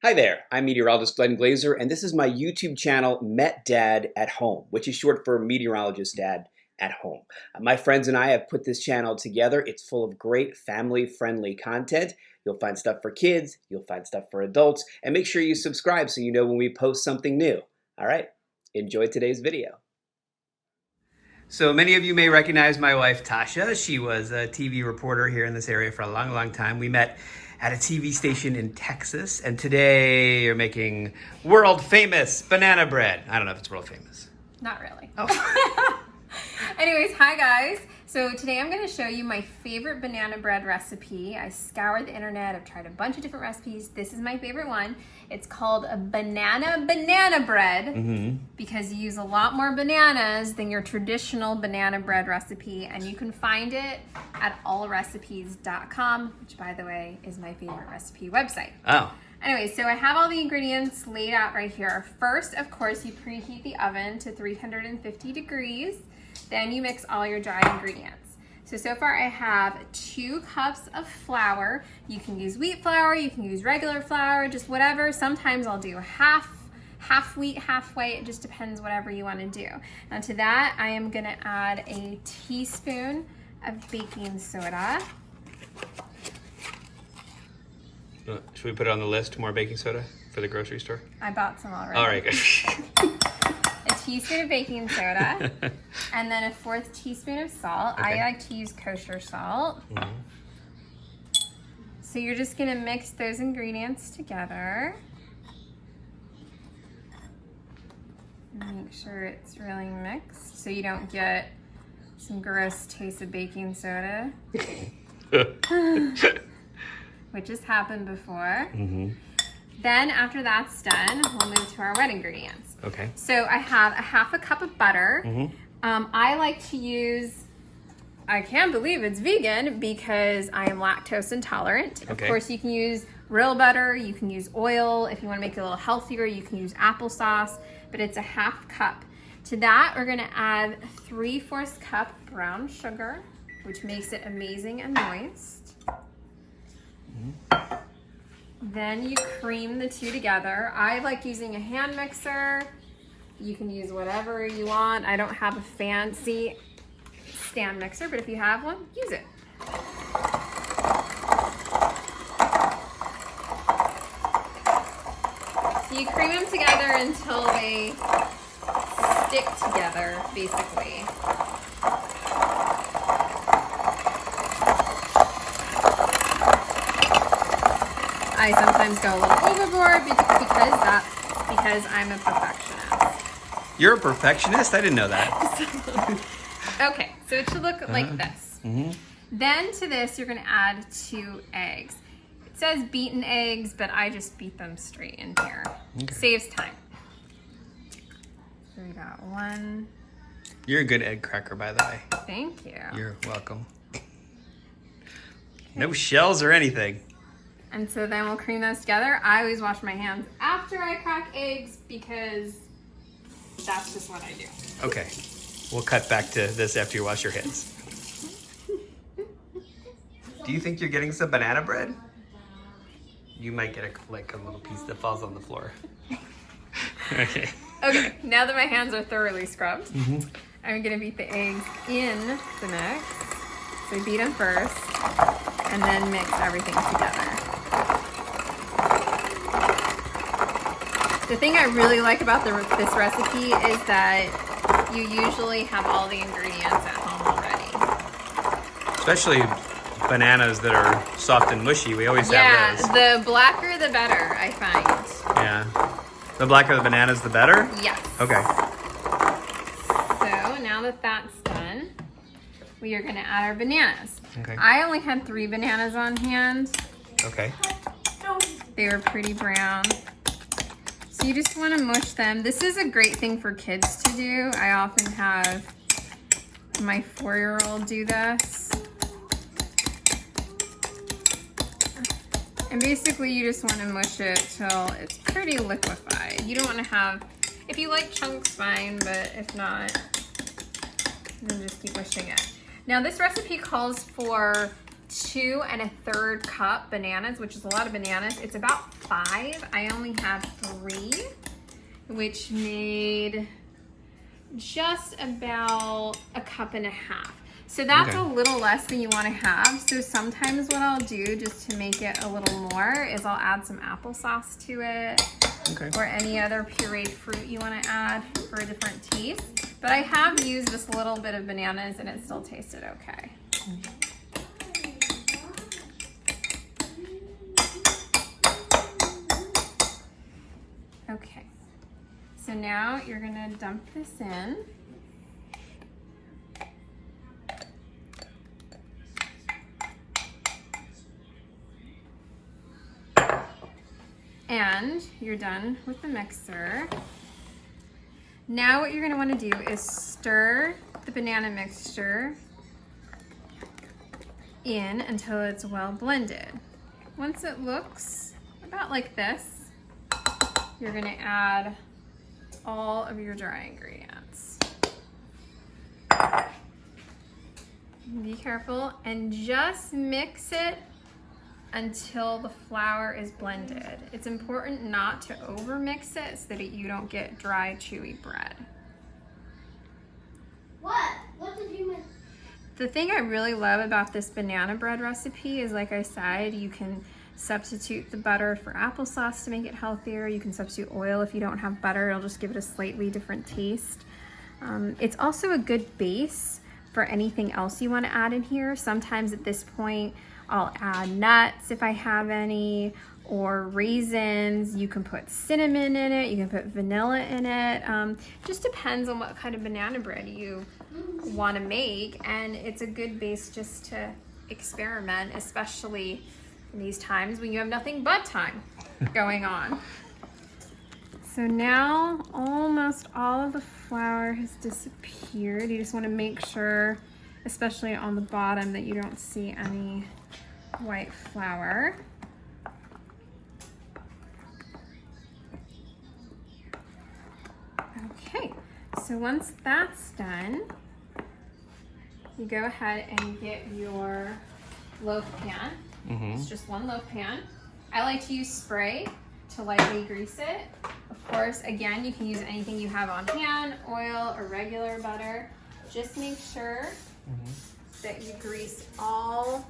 Hi there, I'm meteorologist Glenn Glazer, and this is my YouTube channel, Met Dad at Home, which is short for Meteorologist Dad at Home. My friends and I have put this channel together. It's full of great family-friendly content. You'll find stuff for kids, you'll find stuff for adults, and make sure you subscribe so you know when we post something new. All right, enjoy today's video. So many of you may recognize my wife, Tasha. She was a TV reporter here in this area for a long, long time. We met at a TV station in Texas, and today you're making world famous banana bread. I don't know if it's world famous. Not really. Oh. Anyways, hi guys. So today I'm going to show you my favorite banana bread recipe. I scoured the internet. I've tried a bunch of different recipes. This is my favorite one. It's called a banana bread because you use a lot more bananas than your traditional banana bread recipe, and you can find it at allrecipes.com, which by the way is my favorite recipe website. Oh. Anyway, so I have all the ingredients laid out right here. First, of course, you preheat the oven to 350 degrees. Then you mix all your dry ingredients. So far I have 2 cups of flour. You can use wheat flour, you can use regular flour, just whatever. Sometimes I'll do half wheat, half white. It just depends whatever you want to do. Now to that, I am gonna add a teaspoon of baking soda. Should we put it on the list, more baking soda for the grocery store? I bought some already. All right, good. A teaspoon of baking soda, and then a 1/4 teaspoon of salt. Okay. I like to use kosher salt. So you're just gonna mix those ingredients together. Make sure it's really mixed so you don't get some gross taste of baking soda, which has happened before. Then after that's done, we'll move to our wet ingredients. Okay. So I have a 1/2 cup of butter. I like to use, I can't believe it's vegan because I am lactose intolerant. Okay. Of course, you can use real butter, you can use oil. If you want to make it a little healthier, you can use applesauce, but it's a 1/2 cup. To that, we're gonna add 3/4 cup brown sugar, which makes it amazing and moist. Then you cream the two together. I like using a hand mixer. You can use whatever you want. I don't have a fancy stand mixer, but if you have one, use it. So you cream them together until they stick together, basically. I sometimes go a little overboard because I'm a perfectionist. You're a perfectionist? I didn't know that. Okay, so it should look like this. Then to this, you're gonna add 2 eggs. It says beaten eggs, but I just beat them straight in here. Okay. Saves time. So we got 1. You're a good egg cracker, by the way. Thank you. You're welcome. No shells or anything. And so then we'll cream those together. I always wash my hands after I crack eggs because that's just what I do. Okay, we'll cut back to this after you wash your hands. Do you think you're getting some banana bread? You might get a little piece that falls on the floor. Okay. Okay, now that my hands are thoroughly scrubbed, I'm gonna beat the eggs in the mix. So beat them first, and then mix everything together. The thing I really like about this recipe is that you usually have all the ingredients at home already. Especially bananas that are soft and mushy. We always have those. Yeah, the blacker the better, I find. Yeah. The blacker the bananas, the better? Yes. Okay. So now that that's done, we are gonna add our bananas. Okay. I only had 3 bananas on hand. Okay. They were pretty brown. So you just want to mush them. This is a great thing for kids to do. I often have my 4-year-old do this. And basically you just want to mush it till it's pretty liquefied. You don't want to have, if you like chunks, fine, but if not, then just keep mushing it. Now this recipe calls for 2 1/3 cup bananas, which is a lot of bananas. It's about 5. I only have 3, which made just about a cup and a half. So that's a little less than you want to have. So sometimes what I'll do just to make it a little more is I'll add some applesauce to it, or any other pureed fruit you want to add for a different taste. But I have used this little bit of bananas and it still tasted okay. Okay, so now you're gonna dump this in. And you're done with the mixer. Now what you're gonna wanna do is stir the banana mixture in until it's well blended. Once it looks about like this, you're gonna add all of your dry ingredients. Be careful and just mix it until the flour is blended. It's important not to over mix it so that you don't get dry, chewy bread. What did you make? The thing I really love about this banana bread recipe is, like I said, you can substitute the butter for applesauce to make it healthier. You can substitute oil if you don't have butter. It'll just give it a slightly different taste. It's also a good base for anything else you want to add in here. Sometimes at this point, I'll add nuts if I have any, or raisins. You can put cinnamon in it. You can put vanilla in it. Just depends on what kind of banana bread you want to make, and it's a good base just to experiment, especially in these times when you have nothing but time going on. So now almost all of the flour has disappeared. You just want to make sure, especially on the bottom, that you don't see any white flour. Okay, so once that's done, you go ahead and get your loaf pan. It's just one loaf pan. I like to use spray to lightly grease it. Of course, again, you can use anything you have on hand, oil or regular butter. Just make sure that you grease all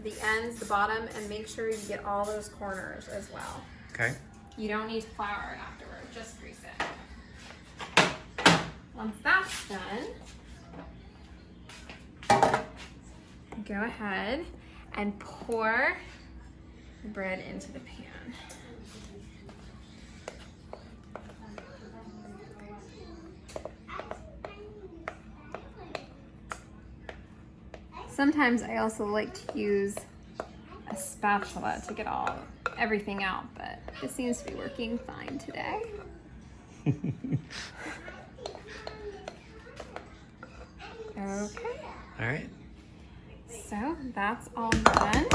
the ends, the bottom, and make sure you get all those corners as well. Okay. You don't need to flour it afterward, just grease it. Once that's done, go ahead and pour the bread into the pan. Sometimes I also like to use a spatula to get everything out, but it seems to be working fine today. Okay. All right. So that's all done.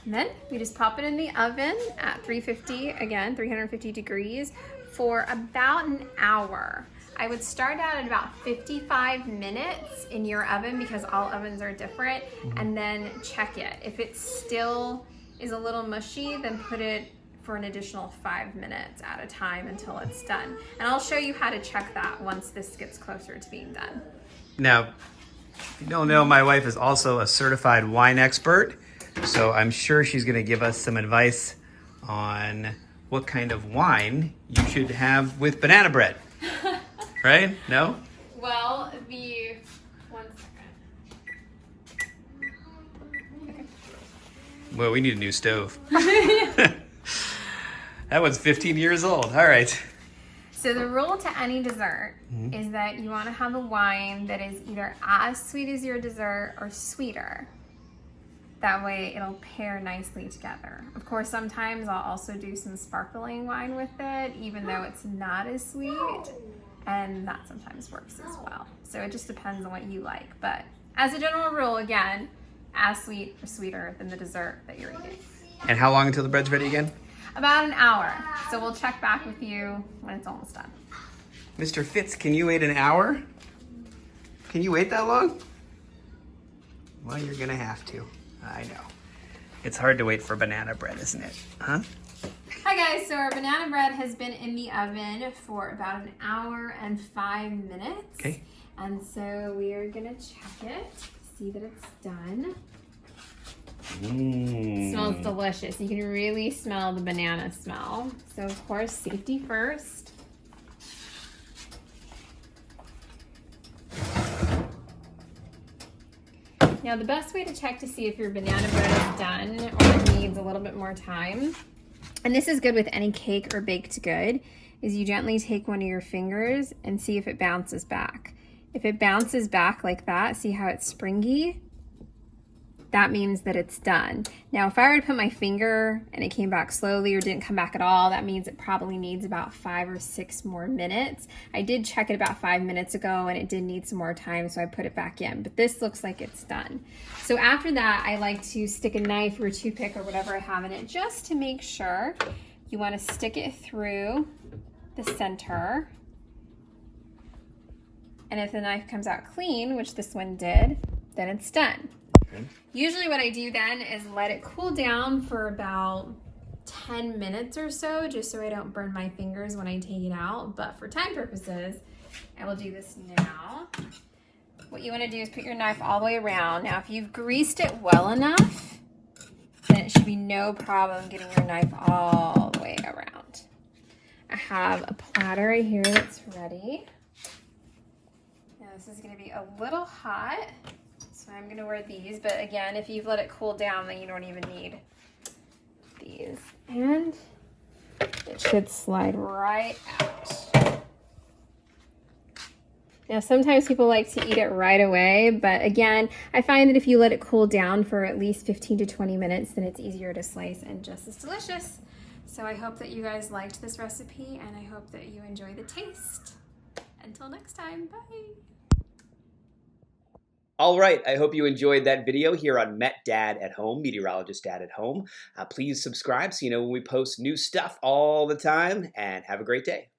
And then we just pop it in the oven at 350 degrees for about an hour. I would start out at about 55 minutes in your oven because all ovens are different, and then check it. If it still is a little mushy, then put it for an additional 5 minutes at a time until it's done. And I'll show you how to check that once this gets closer to being done. Now, if you don't know, my wife is also a certified wine expert, so I'm sure she's going to give us some advice on what kind of wine you should have with banana bread. Right? No? Well, one second. Okay. Well, we need a new stove. That one's 15 years old. All right. So the rule to any dessert is that you want to have a wine that is either as sweet as your dessert or sweeter. That way it'll pair nicely together. Of course, sometimes I'll also do some sparkling wine with it, even though it's not as sweet. And that sometimes works as well. So it just depends on what you like. But as a general rule, again, as sweet or sweeter than the dessert that you're eating. And how long until the bread's ready again? About an hour. So we'll check back with you when it's almost done. Mr. Fitz, can you wait an hour? Can you wait that long? Well, you're gonna have to. I know. It's hard to wait for banana bread, isn't it? Huh? Hi guys, so our banana bread has been in the oven for about an hour and 5 minutes. Okay. And so we are gonna check it, see that it's done. It smells delicious. You can really smell the banana smell. So of course, safety first. Now the best way to check to see if your banana bread is done or it needs a little bit more time, and this is good with any cake or baked good, is you gently take one of your fingers and see if it bounces back. If it bounces back like that, see how it's springy? That means that it's done. Now, if I were to put my finger and it came back slowly or didn't come back at all, that means it probably needs about 5 or 6 more minutes. I did check it about 5 minutes ago and it did need some more time, so I put it back in, but this looks like it's done. So after that, I like to stick a knife or a toothpick or whatever I have in it just to make sure. You wanna stick it through the center. And if the knife comes out clean, which this one did, then it's done. Okay. Usually what I do then is let it cool down for about 10 minutes or so, just so I don't burn my fingers when I take it out. But for time purposes, I will do this now. What you want to do is put your knife all the way around. Now, if you've greased it well enough, then it should be no problem getting your knife all the way around. I have a platter right here that's ready. Now, this is going to be a little hot. So I'm gonna wear these, but again, if you've let it cool down, then you don't even need these. And it should slide right out. Now, sometimes people like to eat it right away, but again, I find that if you let it cool down for at least 15 to 20 minutes, then it's easier to slice and just as delicious. So I hope that you guys liked this recipe, and I hope that you enjoy the taste. Until next time, bye. All right, I hope you enjoyed that video here on Met Dad at Home, Meteorologist Dad at Home. Please subscribe so you know when we post new stuff all the time, and have a great day.